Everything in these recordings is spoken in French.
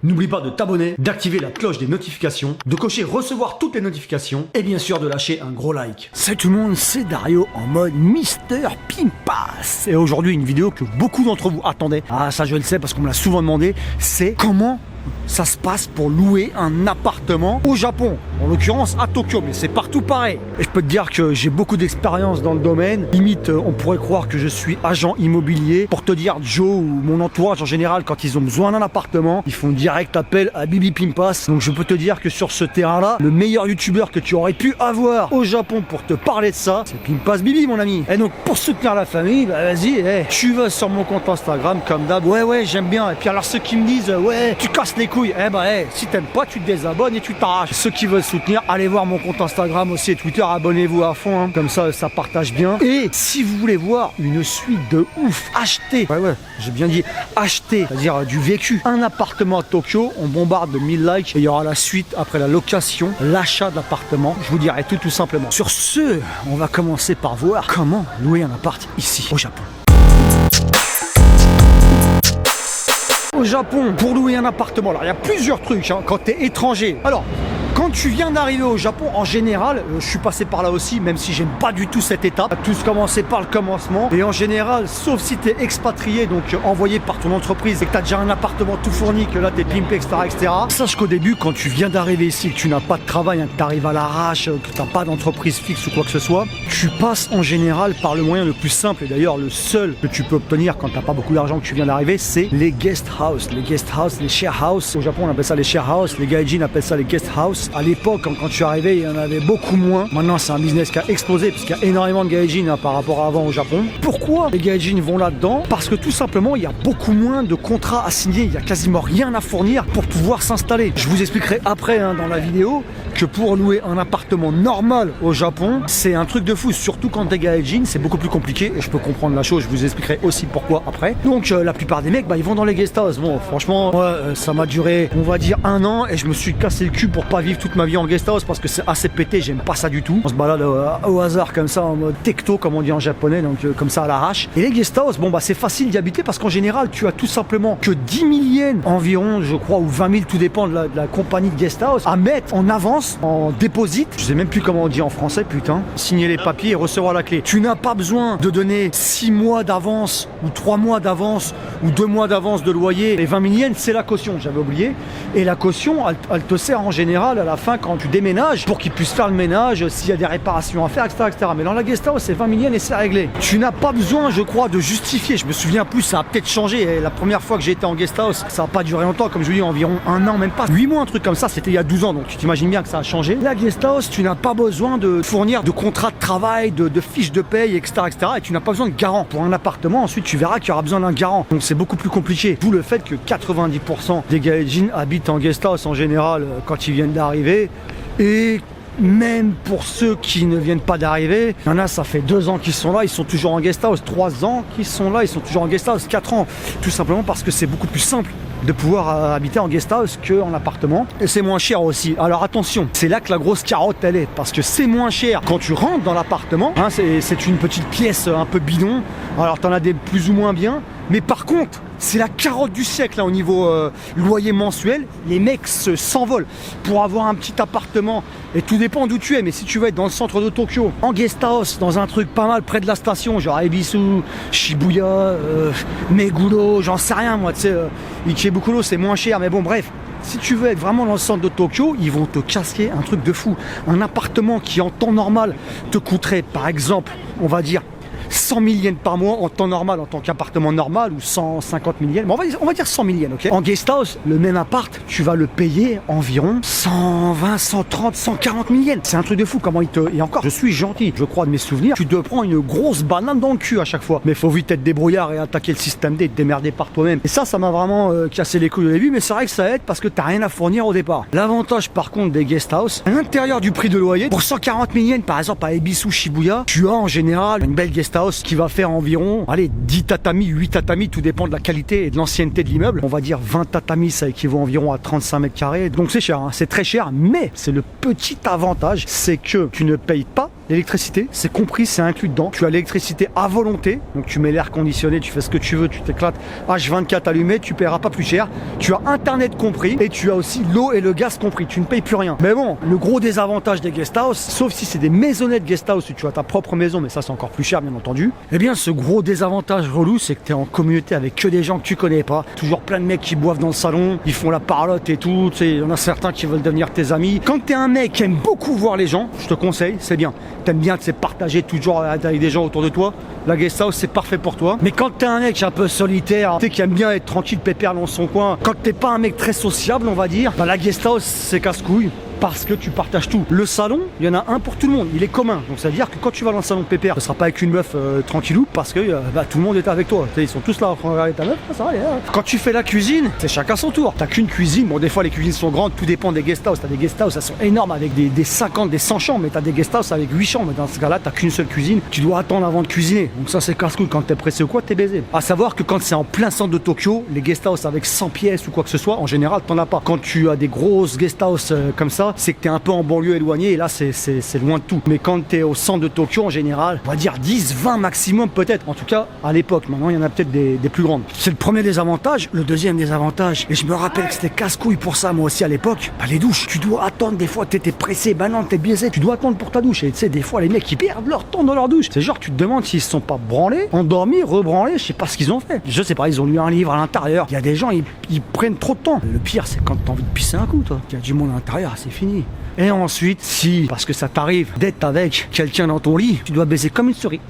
N'oublie pas de t'abonner, d'activer la cloche des notifications, de cocher recevoir toutes les notifications et bien sûr de lâcher un gros like. Salut tout le monde, c'est Dario en mode Mister Pimpas. Et aujourd'hui une vidéo que beaucoup d'entre vous attendaient. Ah ça je le sais parce qu'on me l'a souvent demandé. C'est comment ça se passe pour louer un appartement au Japon, en l'occurrence à Tokyo, mais c'est partout pareil. Et je peux te dire que j'ai beaucoup d'expérience dans le domaine. Limite, on pourrait croire que je suis agent immobilier. Pour te dire, Joe ou mon entourage en général, quand ils ont besoin d'un appartement, ils font direct appel à Bibi Pimpas. Donc je peux te dire que sur ce terrain-là, le meilleur youtubeur que tu aurais pu avoir au Japon pour te parler de ça, c'est Pimpas Bibi, mon ami. Et donc pour soutenir la famille, bah vas-y, tu vas sur mon compte Instagram comme d'hab. Ouais, j'aime bien. Et puis alors ceux qui me disent, ouais, tu casses les couilles, si t'aimes pas, tu te désabonnes et tu t'arraches. Ceux qui veulent soutenir, allez voir mon compte Instagram aussi et Twitter, abonnez-vous à fond, hein. Comme ça partage bien. Et si vous voulez voir une suite de ouf, achetez, j'ai bien dit acheter, c'est-à-dire du vécu, un appartement à Tokyo, on bombarde de 1000 likes et il y aura la suite après la location, l'achat de l'appartement. Je vous dirai tout simplement. Sur ce, on va commencer par voir comment louer un appart ici au Japon. Au Japon, pour louer un appartement, alors il y a plusieurs trucs quand tu es étranger. Alors, quand tu viens d'arriver au Japon, en général, je suis passé par là aussi, même si j'aime pas du tout cette étape. Tous commencer par le commencement. Et en général, sauf si tu es expatrié, donc envoyé par ton entreprise et que tu as déjà un appartement tout fourni, que là tu es pimpé, etc. Sache qu'au début, quand tu viens d'arriver ici, que tu n'as pas de travail, que tu arrives à l'arrache, que tu n'as pas d'entreprise fixe ou quoi que ce soit, tu passes en général par le moyen le plus simple, et d'ailleurs le seul que tu peux obtenir quand tu n'as pas beaucoup d'argent, que tu viens d'arriver, c'est les guest house. Les guest house, les share house. Au Japon, on appelle ça les share house. Les gaijin appellent ça les guest house. À l'époque, quand je suis arrivé, il y en avait beaucoup moins. Maintenant, c'est un business qui a explosé puisqu'il y a énormément de gaijin par rapport à avant au Japon. Pourquoi les gaijin vont là-dedans? Parce que tout simplement, il y a beaucoup moins de contrats à signer. Il n'y a quasiment rien à fournir pour pouvoir s'installer. Je vous expliquerai après dans la vidéo que pour louer un appartement normal au Japon, c'est un truc de fou. Surtout quand t'es gaijin, c'est beaucoup plus compliqué. Et je peux comprendre la chose. Je vous expliquerai aussi pourquoi après. Donc, la plupart des mecs, ils vont dans les guest house. Bon, franchement, moi, ça m'a duré, on va dire, 1 an et je me suis cassé le cul pour pas vivre toute ma vie en guest house parce que c'est assez pété, j'aime pas ça du tout. On se balade au hasard comme ça en mode tecto comme on dit en japonais, donc comme ça à l'arrache. Et les guest house, c'est facile d'y habiter parce qu'en général tu as tout simplement que 10 000 yens environ, je crois, ou 20 000, tout dépend de la compagnie de guest house, à mettre en avance, en déposit. Je sais même plus comment on dit en français, putain. Signer les papiers et recevoir la clé. Tu n'as pas besoin de donner 6 mois d'avance ou 3 mois d'avance ou 2 mois d'avance de loyer. Les 20 000 yens, c'est la caution, j'avais oublié. Et la caution, elle te sert en général à la fin quand tu déménages pour qu'ils puissent faire le ménage, s'il y a des réparations à faire, etc. Mais dans la guest house, c'est 20 000 yens et c'est réglé. Tu n'as pas besoin, je crois, de justifier. Je me souviens plus, ça a peut-être changé. Et la première fois que j'ai été en guest house, ça n'a pas duré longtemps, comme je vous dis, environ 1 an, même pas 8 mois, un truc comme ça. C'était il y a 12 ans, donc tu t'imagines bien que ça a changé. La guest house, tu n'as pas besoin de fournir de contrats de travail, de fiches de paye, etc. Et tu n'as pas besoin de garant. Pour un appartement, ensuite, tu verras qu'il y aura besoin d'un garant. Donc c'est beaucoup plus compliqué. D'où le fait que 90% des gaijin habitent en guest house en général quand ils viennent d'arriver. Et même pour ceux qui ne viennent pas d'arriver, il y en a, ça fait 2 ans qu'ils sont là, ils sont toujours en guest house, 3 ans qu'ils sont là, ils sont toujours en guest house, 4 ans, tout simplement parce que c'est beaucoup plus simple de pouvoir habiter en guest house qu'en appartement. Et c'est moins cher aussi. Alors attention, c'est là que la grosse carotte elle est, parce que c'est moins cher quand tu rentres dans l'appartement, c'est une petite pièce un peu bidon, alors t'en as des plus ou moins bien, mais par contre, c'est la carotte du siècle au niveau loyer mensuel. Les mecs s'envolent pour avoir un petit appartement. Et tout dépend d'où tu es. Mais si tu veux être dans le centre de Tokyo, en guest house, dans un truc pas mal près de la station, genre Ebisu, Shibuya, Meguro, j'en sais rien moi, tu sais, Ikebukuro c'est moins cher. Mais bon, bref. Si tu veux être vraiment dans le centre de Tokyo, ils vont te casser un truc de fou. Un appartement qui en temps normal te coûterait, par exemple, on va dire 100 000 yens par mois en temps normal, en tant qu'appartement normal, ou 150 000 yens, mais on va dire 100 000 yens, ok. En guest house, le même appart, tu vas le payer environ 120, 130, 140 000 yens. C'est un truc de fou comment et encore, je suis gentil, je crois de mes souvenirs, tu te prends une grosse banane dans le cul à chaque fois. Mais faut vite être débrouillard et attaquer le système D et te démerder par toi-même. Et ça m'a vraiment cassé les couilles au début, mais c'est vrai que ça aide parce que t'as rien à fournir au départ. L'avantage par contre des guest house, à l'intérieur du prix de loyer, pour 140 000 yens par exemple à Ebisu, Shibuya, tu as en général une belle guest house qui va faire environ, 10 tatamis, 8 tatamis, tout dépend de la qualité et de l'ancienneté de l'immeuble. On va dire 20 tatamis, ça équivaut environ à 35 mètres carrés. Donc c'est cher, c'est très cher, mais c'est le petit avantage, c'est que tu ne payes pas l'électricité, c'est compris, c'est inclus dedans. Tu as l'électricité à volonté, donc tu mets l'air conditionné, tu fais ce que tu veux, tu t'éclates, H24 allumé, tu paieras pas plus cher. Tu as internet compris et tu as aussi l'eau et le gaz compris, tu ne payes plus rien. Mais bon, le gros désavantage des guest house, sauf si c'est des maisonnettes guest house où tu as ta propre maison, mais ça c'est encore plus cher bien entendu, eh bien ce gros désavantage relou, c'est que tu es en communauté avec que des gens que tu connais pas, toujours plein de mecs qui boivent dans le salon, ils font la parlotte et tout, tu sais, il y en a certains qui veulent devenir tes amis. Quand tu es un mec qui aime beaucoup voir les gens, je te conseille, c'est bien. T'aimes bien partager toujours avec des gens autour de toi, la guest house c'est parfait pour toi. Mais quand t'es un mec un peu solitaire, tu sais, qui aime bien être tranquille, pépère dans son coin, quand t'es pas un mec très sociable on va dire, bah la guest house c'est casse-couille. Parce que tu partages tout. Le salon, il y en a un pour tout le monde, il est commun. Donc ça veut dire que quand tu vas dans le salon de pépère, ce sera pas avec une meuf tranquillou, parce que tout le monde est avec toi. Ils sont tous là en train de regarder ta meuf, ça va aller. Quand tu fais la cuisine, c'est chacun son tour. T'as qu'une cuisine, bon des fois les cuisines sont grandes, tout dépend des guest house. T'as des guest house, elles sont énormes avec des 50, des 100 chambres, mais t'as des guest house avec 8 chambres. Dans ce cas-là, t'as qu'une seule cuisine, tu dois attendre avant de cuisiner. Donc ça c'est casse-couille, quand t'es pressé ou quoi, t'es baisé. À savoir que quand c'est en plein centre de Tokyo, les guest house avec 100 pièces ou quoi que ce soit, en général t'en as pas. Quand tu as des grosses guest house comme ça, c'est que t'es un peu en banlieue éloignée et là c'est loin de tout. Mais quand tu es au centre de Tokyo en général, on va dire 10, 20 maximum peut-être. En tout cas à l'époque, maintenant il y en a peut-être des plus grandes. C'est le premier désavantage. Le deuxième désavantage, et je me rappelle que c'était casse-couille pour ça moi aussi à l'époque, les douches. Tu dois attendre, des fois t'étais pressé, non t'es biaisé, tu dois attendre pour ta douche. Et tu sais des fois les mecs ils perdent leur temps dans leur douche. C'est genre tu te demandes s'ils se sont pas branlés, endormis, rebranlés, je sais pas ce qu'ils ont fait. Je sais pas, ils ont lu un livre à l'intérieur. Il y a des gens ils prennent trop de temps. Le pire c'est quand t'as envie de pisser un coup toi. Il y a du monde à l'intérieur, c'est fini. Et ensuite, si, parce que ça t'arrive d'être avec quelqu'un dans ton lit, tu dois baiser comme une souris.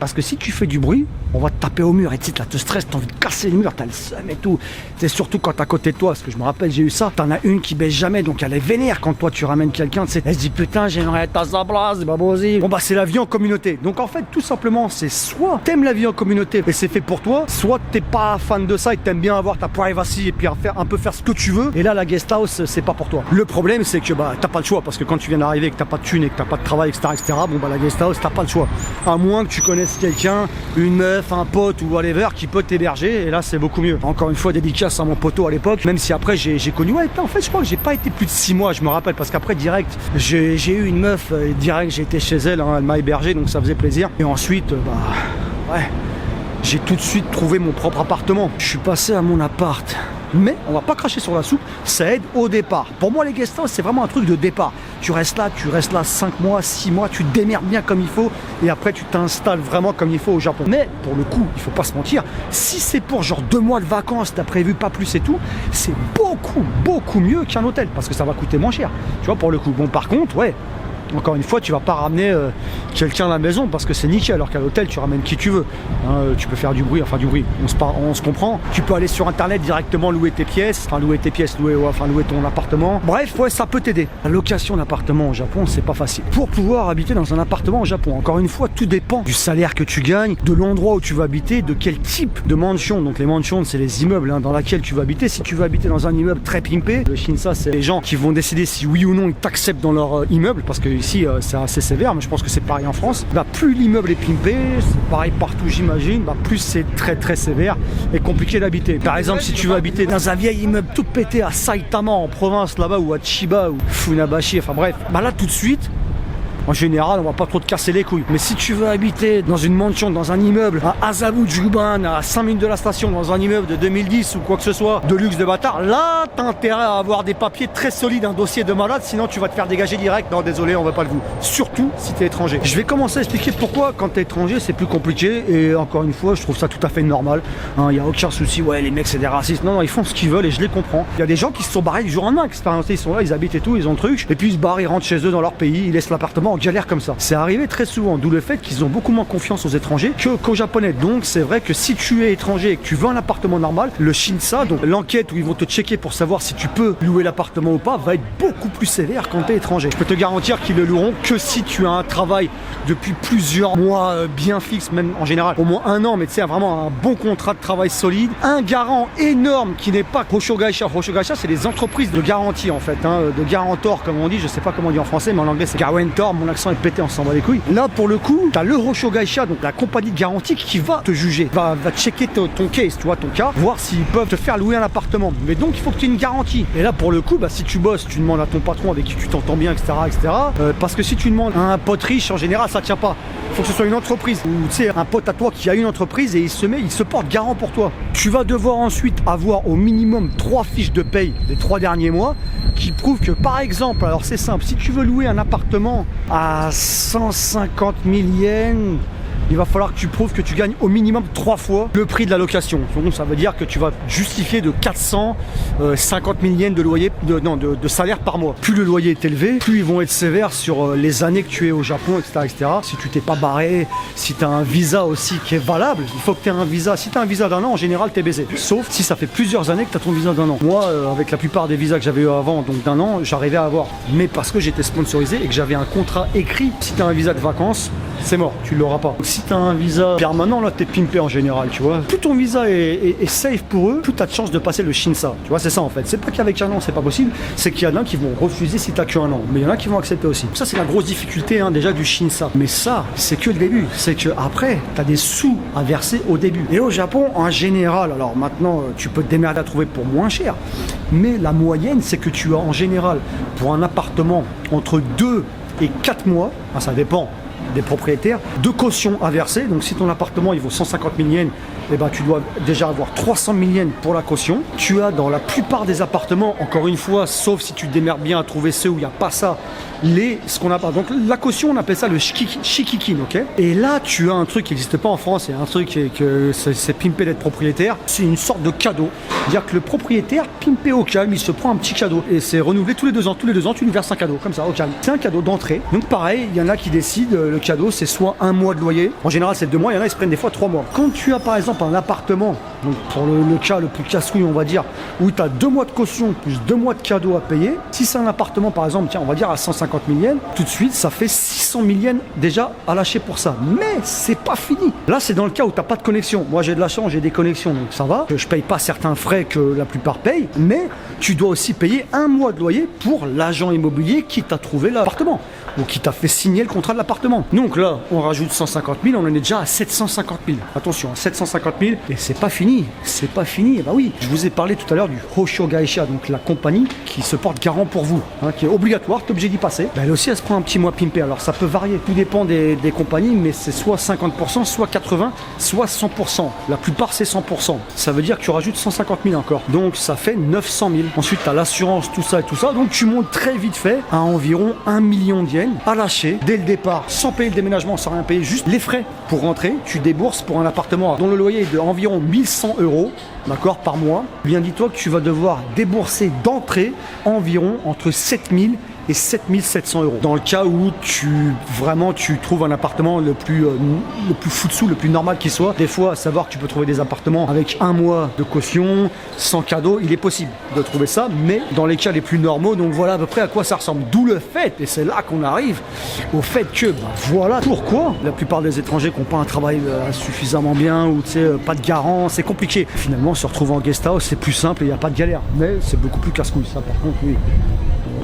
Parce que si tu fais du bruit, on va te taper au mur et tu sais, là, te stresses, t'as envie de casser le mur, t'as le seum et tout. C'est surtout quand t'es à côté de toi, parce que je me rappelle, j'ai eu ça. T'en as une qui baisse jamais, donc elle est vénère quand toi tu ramènes quelqu'un, tu sais. Elle se dit putain, j'aimerais être à sa place, c'est pas possible. Bon bah c'est la vie en communauté. Donc en fait, tout simplement, c'est soit t'aimes la vie en communauté et c'est fait pour toi, soit t'es pas fan de ça et t'aimes bien avoir ta privacy et puis un peu faire ce que tu veux. Et là, la guest house, c'est pas pour toi. Le problème, c'est que bah t'as pas le choix, parce que quand tu viens d'arriver, que t'as pas de thune et que t'as pas de travail, etc., bon bah la guest house, t'as pas le choix. À moins que tu connaisses quelqu'un, une meuf, un pote ou whatever qui peut t'héberger, et là c'est beaucoup mieux. Encore une fois, dédicace à mon poteau à l'époque, même si après j'ai connu, ouais, en fait je crois que j'ai pas été plus de 6 mois, je me rappelle, parce qu'après direct j'ai eu une meuf, direct j'ai été chez elle, hein, elle m'a hébergé, donc ça faisait plaisir. Et ensuite ouais, j'ai tout de suite trouvé mon propre appartement. Je suis passé à mon appart. Mais on va pas cracher sur la soupe, ça aide au départ. Pour moi les guest house c'est vraiment un truc de départ. Tu restes là 5 mois, 6 mois, tu te démerdes bien comme il faut et après tu t'installes vraiment comme il faut au Japon. Mais pour le coup, il faut pas se mentir, si c'est pour genre 2 mois de vacances, t'as prévu pas plus et tout, c'est beaucoup mieux qu'un hôtel parce que ça va coûter moins cher. Tu vois, pour le coup. Bon par contre, ouais, encore une fois, tu vas pas ramener quelqu'un à la maison parce que c'est nickel, alors qu'à l'hôtel tu ramènes qui tu veux. Hein, tu peux faire du bruit, on se comprend. Tu peux aller sur internet directement louer tes pièces, louer ton appartement. Bref, ouais, ça peut t'aider. La location d'appartement au Japon, c'est pas facile. Pour pouvoir habiter dans un appartement au Japon, encore une fois, tout dépend du salaire que tu gagnes, de l'endroit où tu vas habiter, de quel type de mansion. Donc les mansions, c'est les immeubles dans lesquels tu vas habiter. Si tu veux habiter dans un immeuble très pimpé, le Shinsa, c'est les gens qui vont décider si oui ou non ils t'acceptent dans leur immeuble, parce que ici c'est assez sévère, mais je pense que c'est pareil en France. Plus l'immeuble est pimpé, c'est pareil partout j'imagine, plus c'est très sévère et compliqué d'habiter. Par exemple, si tu veux habiter dans un vieil immeuble tout pété à Saitama en province là-bas, ou à Chiba ou Funabashi, bref, là tout de suite, en général, on va pas trop te casser les couilles. Mais si tu veux habiter dans une mansion, dans un immeuble à Azabu-Juban, à 5 minutes de la station, dans un immeuble de 2010 ou quoi que ce soit, de luxe de bâtard, là, t'as intérêt à avoir des papiers très solides, un dossier de malade, sinon tu vas te faire dégager direct. Non, désolé, on veut pas le vous. Surtout si t'es étranger. Je vais commencer à expliquer pourquoi, quand t'es étranger, c'est plus compliqué. Et encore une fois, je trouve ça tout à fait normal. Y a aucun souci. Ouais, les mecs, c'est des racistes. Non, ils font ce qu'ils veulent et je les comprends. Il y a des gens qui se sont barrés du jour au lendemain, expérimentés, ils sont là, ils habitent et tout, ils ont le truc. Et puis ils se barrent, ils rentrent chez eux dans leur pays, ils laissent l'appartement en galère comme ça. C'est arrivé très souvent, d'où le fait qu'ils ont beaucoup moins confiance aux étrangers qu'aux Japonais. Donc c'est vrai que si tu es étranger et que tu veux un appartement normal, le Shinsa, donc l'enquête où ils vont te checker pour savoir si tu peux louer l'appartement ou pas, va être beaucoup plus sévère quand tu es étranger. Je peux te garantir qu'ils le loueront que si tu as un travail depuis plusieurs mois bien fixe, même en général au moins 1 an, mais tu sais, vraiment un bon contrat de travail solide, un garant énorme qui n'est pas Hoshogaisha. Hoshogaisha, c'est les entreprises de garantie en fait, de garantor comme on dit, je sais pas comment on dit en français, mais en anglais c'est guarantor. mon accent est pété, on s'en bat les couilles. Là, pour le coup, t'as le Hoshogaisha, donc la compagnie de garantie qui va te juger, va checker ton case, tu vois, ton cas, voir s'ils peuvent te faire louer un appartement. Mais donc, il faut que tu aies une garantie. Et là, pour le coup, bah, si tu bosses, tu demandes à ton patron avec qui tu t'entends bien, etc., etc. Parce que si tu demandes à un pote riche, en général, ça tient pas. Il faut que ce soit une entreprise. Ou tu sais, un pote à toi qui a une entreprise et il se porte garant pour toi. Tu vas devoir ensuite avoir au minimum 3 fiches de paye des 3 derniers mois qui prouvent que, par exemple, alors c'est simple, si tu veux louer un appartement à 150 000 yens, il va falloir que tu prouves que tu gagnes au minimum 3 fois le prix de la location. Donc ça veut dire que tu vas justifier de 450 000 yens de loyer, de salaire par mois. Plus le loyer est élevé, plus ils vont être sévères sur les années que tu es au Japon, etc. etc. Si tu t'es pas barré, si tu as un visa aussi qui est valable, il faut que tu aies un visa. Si tu as un visa d'1 an, en général, tu es baisé. Sauf si ça fait plusieurs années que tu as ton visa d'1 an. Moi, avec la plupart des visas que j'avais eu avant, donc d'1 an, j'arrivais à avoir. Mais parce que j'étais sponsorisé et que j'avais un contrat écrit, si tu as un visa de vacances, c'est mort, tu l'auras pas. Donc, si tu as un visa permanent, là, t'es pimpé en général, tu vois. Plus ton visa est safe pour eux, plus t'as de chance de passer le Shinsa. Tu vois, c'est ça en fait. C'est pas qu'avec un an, c'est pas possible. C'est qu'il y en a qui vont refuser si t'as qu'un an. Mais il y en a qui vont accepter aussi. Ça, c'est la grosse difficulté déjà du Shinsa. Mais ça, c'est que le début. C'est que après, t'as des sous à verser au début. Et au Japon, en général, alors maintenant, tu peux te démerder à trouver pour moins cher. Mais la moyenne, c'est que tu as en général, pour un appartement, entre 2 et 4 mois, ça dépend des propriétaires, de caution à verser. Donc si ton appartement il vaut 150 000 yens, eh ben, tu dois déjà avoir 300 000 yens pour la caution. Tu as dans la plupart des appartements, encore une fois, sauf si tu te démerdes bien à trouver ceux où il n'y a pas ça, ce qu'on appelle, donc la caution, on appelle ça le shikikin, ok. Et là, tu as un truc qui n'existe pas en France, c'est un truc que c'est pimpé d'être propriétaire. C'est une sorte de cadeau. C'est-à-dire que le propriétaire, pimpé au calme, il se prend un petit cadeau. Et c'est renouvelé tous les 2 ans. Tous les 2 ans, tu lui verses un cadeau, comme ça, au calme. C'est un cadeau d'entrée. Donc pareil, il y en a qui décident, le cadeau, c'est soit 1 mois de loyer. En général, c'est 2 mois. Il y en a, ils se prennent des fois 3 mois. Quand tu as, par exemple, un appartement, donc pour le cas le plus casse-couille, on va dire, où tu as 2 mois de caution plus 2 mois de cadeau à payer. Si c'est un appartement, par exemple, tiens, on va dire à 150 000 yens, tout de suite, ça fait 600 000 yens déjà à lâcher pour ça. Mais c'est pas fini. Là, c'est dans le cas où tu n'as pas de connexion. Moi, j'ai de la chance, j'ai des connexions, donc ça va. Je paye pas certains frais que la plupart payent, mais tu dois aussi payer 1 mois de loyer pour l'agent immobilier qui t'a trouvé l'appartement ou qui t'a fait signer le contrat de l'appartement. Donc là, on rajoute 150 000, on en est déjà à 750 000. Attention, 750 000, et c'est pas fini. C'est pas fini. Et bah oui, je vous ai parlé tout à l'heure du Hoshogaisha, donc la compagnie qui se porte garant pour vous, qui est obligatoire, tu es obligé d'y passer. Bah, elle aussi, elle se prend un petit mois pimpé. Alors ça peut varier, tout dépend des compagnies, mais c'est soit 50%, soit 80%, soit 100%. La plupart, c'est 100%. Ça veut dire que tu rajoutes 150 000 encore. Donc ça fait 900 000. Ensuite, tu as l'assurance, tout ça et tout ça. Donc tu montes très vite fait à environ 1 million de yens à lâcher dès le départ, sans payer le déménagement, sans rien payer, juste les frais pour rentrer. Tu débourses pour un appartement dont le loyer est d'environ 1100 €, d'accord, par mois. Bien dis-toi que tu vas devoir débourser d'entrée environ entre 7 000 et 7 700 €. Dans le cas où tu trouves un appartement le plus foutsou, le plus normal qui soit. Des fois, à savoir que tu peux trouver des appartements avec 1 mois de caution, sans cadeau, il est possible de trouver ça, mais dans les cas les plus normaux, donc voilà à peu près à quoi ça ressemble. D'où le fait, et c'est là qu'on arrive au fait que, voilà pourquoi la plupart des étrangers qui n'ont pas un travail suffisamment bien, ou tu sais, pas de garant, c'est compliqué. Finalement, se retrouver en guest house, c'est plus simple et il n'y a pas de galère, mais c'est beaucoup plus casse-couille, ça par contre, oui.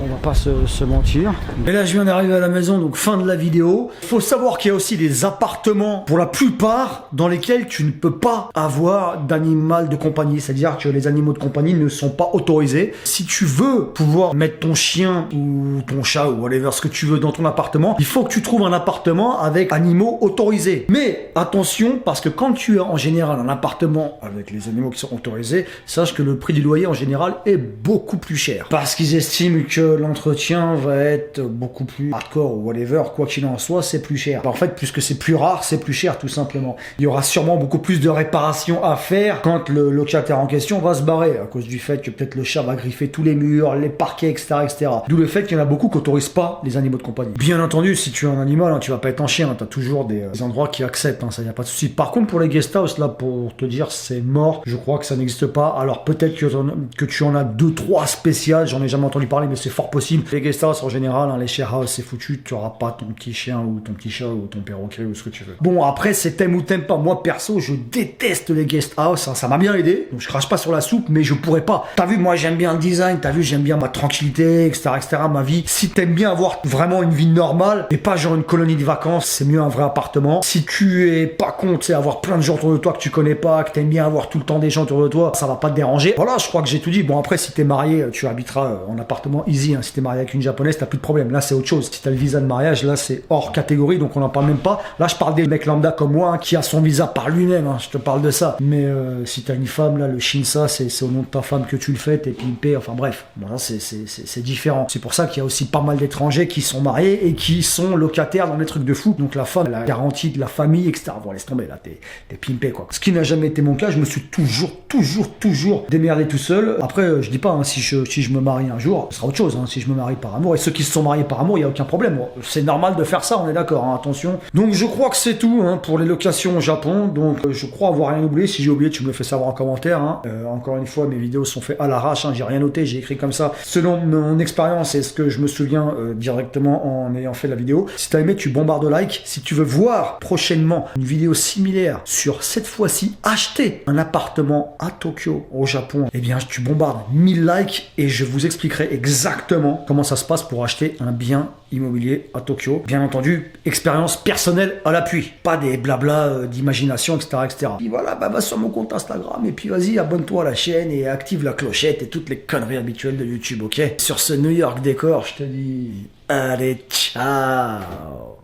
On va pas se mentir. Et là, je viens d'arriver à la maison, donc fin de la vidéo. Il faut savoir qu'il y a aussi des appartements, pour la plupart, dans lesquels tu ne peux pas avoir d'animal de compagnie. C'est-à-dire que les animaux de compagnie ne sont pas autorisés. Si tu veux pouvoir mettre ton chien ou ton chat ou whatever, ce que tu veux dans ton appartement, il faut que tu trouves un appartement avec animaux autorisés. Mais attention, parce que quand tu as en général un appartement avec les animaux qui sont autorisés, sache que le prix du loyer en général est beaucoup plus cher. Parce qu'ils estiment que l'entretien va être beaucoup plus hardcore ou whatever, quoi qu'il en soit, c'est plus cher. En fait, puisque c'est plus rare, c'est plus cher tout simplement. Il y aura sûrement beaucoup plus de réparations à faire quand le locataire en question va se barrer, à cause du fait que peut-être le chat va griffer tous les murs, les parquets, etc. etc. D'où le fait qu'il y en a beaucoup qui n'autorisent pas les animaux de compagnie. Bien entendu, si tu as un animal, tu vas pas être un chien, tu as toujours des endroits qui acceptent, ça y a pas de souci. Par contre, pour les guest house, là, pour te dire c'est mort, je crois que ça n'existe pas. Alors peut-être que tu en as 2-3 spéciales, j'en ai jamais entendu parler, mais c'est fort possible. possible. Les guest house en général, hein, les share house c'est foutu, tu auras pas ton petit chien ou ton petit chat ou ton perroquet ou ce que tu veux. Bon après c'est t'aimes ou t'aimes pas. Moi perso je déteste les guest house, hein, ça m'a bien aidé. Donc je crache pas sur la soupe mais je pourrais pas. T'as vu moi j'aime bien le design, t'as vu j'aime bien ma tranquillité, etc., ma vie. Si t'aimes bien avoir vraiment une vie normale et pas genre une colonie de vacances, c'est mieux un vrai appartement. Si tu es pas con, tu sais, avoir plein de gens autour de toi que tu connais pas, que t'aimes bien avoir tout le temps des gens autour de toi, ça va pas te déranger. Voilà, je crois que j'ai tout dit. Bon après si t'es marié, tu habiteras en appartement easy, hein. Si t'es marié avec une japonaise, t'as plus de problème. Là c'est autre chose. Si t'as le visa de mariage, là c'est hors catégorie, donc on en parle même pas. Là je parle des mecs lambda comme moi, hein, qui a son visa par lui-même, hein. Je te parle de ça. Mais si t'as une femme, là le shinsa, c'est au nom de ta femme que tu le fais, t'es pimpé, enfin bref. Bon là c'est différent. C'est pour ça qu'il y a aussi pas mal d'étrangers qui sont mariés et qui sont locataires dans des trucs de fou. Donc la femme, la garantie de la famille, etc. Bon laisse tomber, là t'es pimpé quoi. Ce qui n'a jamais été mon cas, je me suis toujours démerdé tout seul. Après je dis pas, hein, si je me marie un jour, ce sera autre chose, hein, si je me marie par amour. Et ceux qui se sont mariés par amour, il n'y a aucun problème. Bon, c'est normal de faire ça, on est d'accord, hein, attention. Donc je crois que c'est tout, hein, pour les locations au Japon. Donc je crois avoir rien oublié. Si j'ai oublié, tu me le fais savoir en commentaire, hein. Encore une fois, mes vidéos sont faites à l'arrache, hein, j'ai rien noté, j'ai écrit comme ça selon mon expérience et ce que je me souviens directement en ayant fait la vidéo. Si t'as aimé, tu bombardes like. Si tu veux voir prochainement une vidéo similaire sur cette fois-ci acheter un appartement à Tokyo au Japon, eh bien tu bombardes 1000 likes et je vous expliquerai exactement comment ça se passe pour acheter un bien immobilier à Tokyo. Bien entendu, expérience personnelle à l'appui, pas des blabla d'imagination, etc. Puis voilà, va sur mon compte Instagram et puis vas-y, abonne-toi à la chaîne et active la clochette et toutes les conneries habituelles de YouTube, ok? Sur ce New York décor, je te dis, allez, ciao!